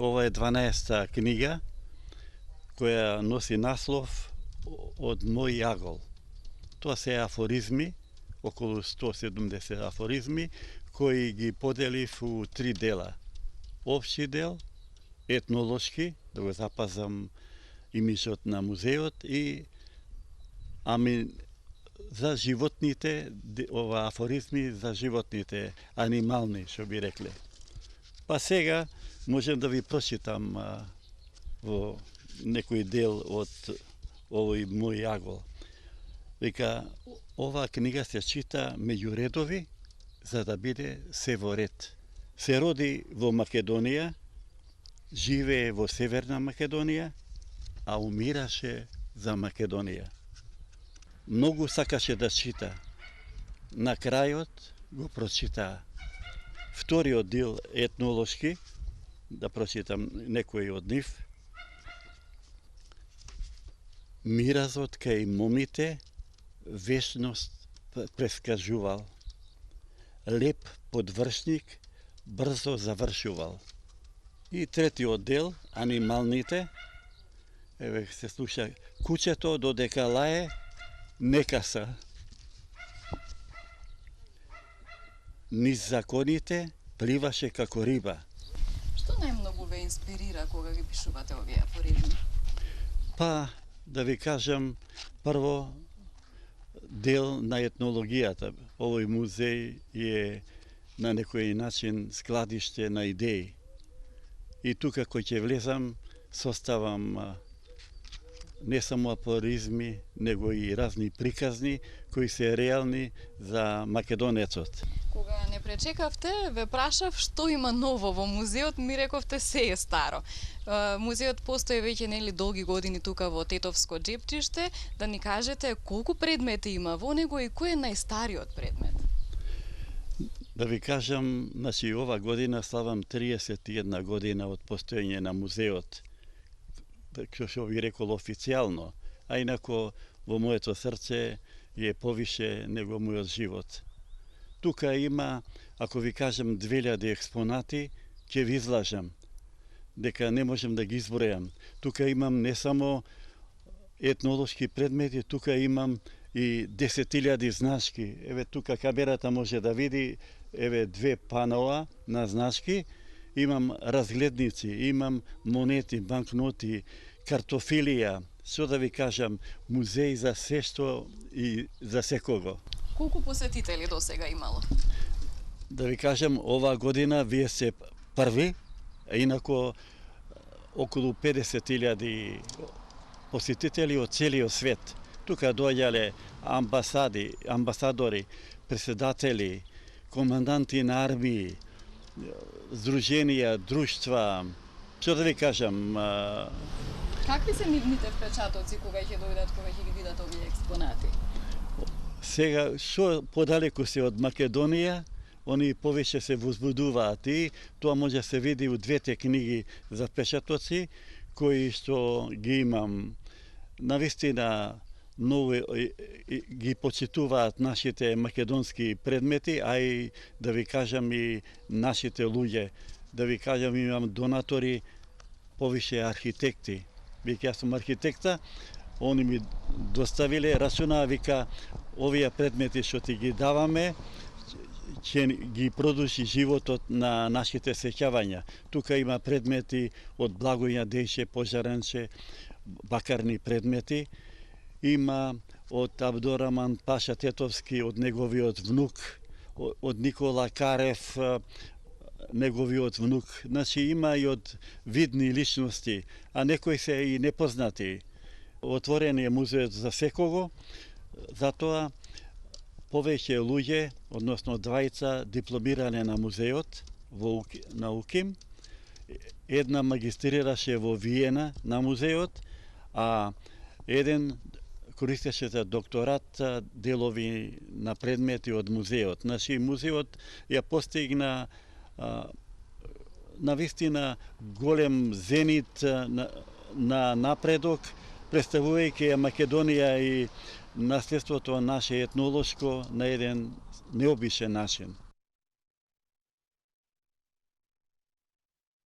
Ова е 12-та книга која носи наслов Од мој јагол. Тоа се афоризми, околу 170 афоризми, кои ги поделив у 3 дела. Општи дел, етнолошки, да го запазам имиджот на музеот, и за животните, ова афоризми за животните, анимални, што би рекле. Па сега можем да ви прочитам во некој дел од овој мој јагол. Вика, оваа книга се чита меѓу редови, за да биде се во ред. Се роди во Македонија, живее во Северна Македонија, а умираше за Македонија. Многу сакаше да чита. На крајот го прочита вториот дел етнолошки, да прочитам некои од нив. Миразот кај момите вечност прескажувал. Леп подвршник брзо завршувал. И третиот дел, анималните, еве се слуша, кучето додека лае, не каса. Низ законите пливаше како риба. Што најмногу ве инспирира кога ги пишувате овие афоризми? Па, да ви кажам, прво дел на етнологијата. Овој музеј е на некој начин складиште на идеи. И тука кој ќе влезам, составам не само афоризми, него и разни приказни кои се реални за македонецот. Кога не пречекавте, ве прашав што има ново во музеот, ми рековте се е старо. Музеот постои веќе нели долги години тука во Тетовско џепчиште, да ни кажете колку предмети има во него и кој е најстариот предмет? Да ви кажам, значи ова година славам 31 година од постоење на музеот, што ви рекол официјално, а инако во моето срце е повише него мојот живот. Тука има, ако ви кажам 2000 експонати, ќе ви излажам, дека не можем да ги избројам. Тука имам не само етнолошки предмети, тука имам и 10.000 значки. Еве тука камерата може да види, еве 2 паноа на значки, имам разгледници, имам монети, банкноти, картофилија, што да ви кажам, музеј за се што и за секого. Колку посетители до сега имало? Да ви кажам, оваа година вие се први, а инако околу 50.000 посетители од целиот свет. Тука доаѓале амбасадори, председатели, команданти на армии, здруженија, друштва. Што да ви кажам? Какви се нивните впечатоци кога ќе дојдат, кога ќе ги видат овие експонати? Сега, што подалеку се од Македонија, они повеќе се возбудуваат и тоа може да се види у двете книги за впечатоци, кои што ги имам. Навистина, многу ги почитуваат нашите македонски предмети, а и да ви кажам и нашите луѓе. Да ви кажам, имам донатори, повише архитекти. Вика, јас сум архитекта, они ми доставиле, рачуна, вика, овие предмети што ти ги даваме, ќе ги продуши животот на нашите сеќавања. Тука има предмети од Благоја Дејче, Пожаренче, бакарни предмети. Има од Абдораман Паша Тетовски, од неговиот внук, од Никола Карев, неговиот внук. Значи има и од видни личности, а некои се и непознати. Отворен е музеот за секого, затоа повеќе луѓе, односно двајца дипломирале на музеот на УКИМ, една магистрираше во Виена на музеот, а еден користеше за докторат делови на предмети од музеот. Значи музеот ја постигна навистина голем зенит на напредок, представувајќи ја Македонија и наследството наше етнолошко на еден необичен начин.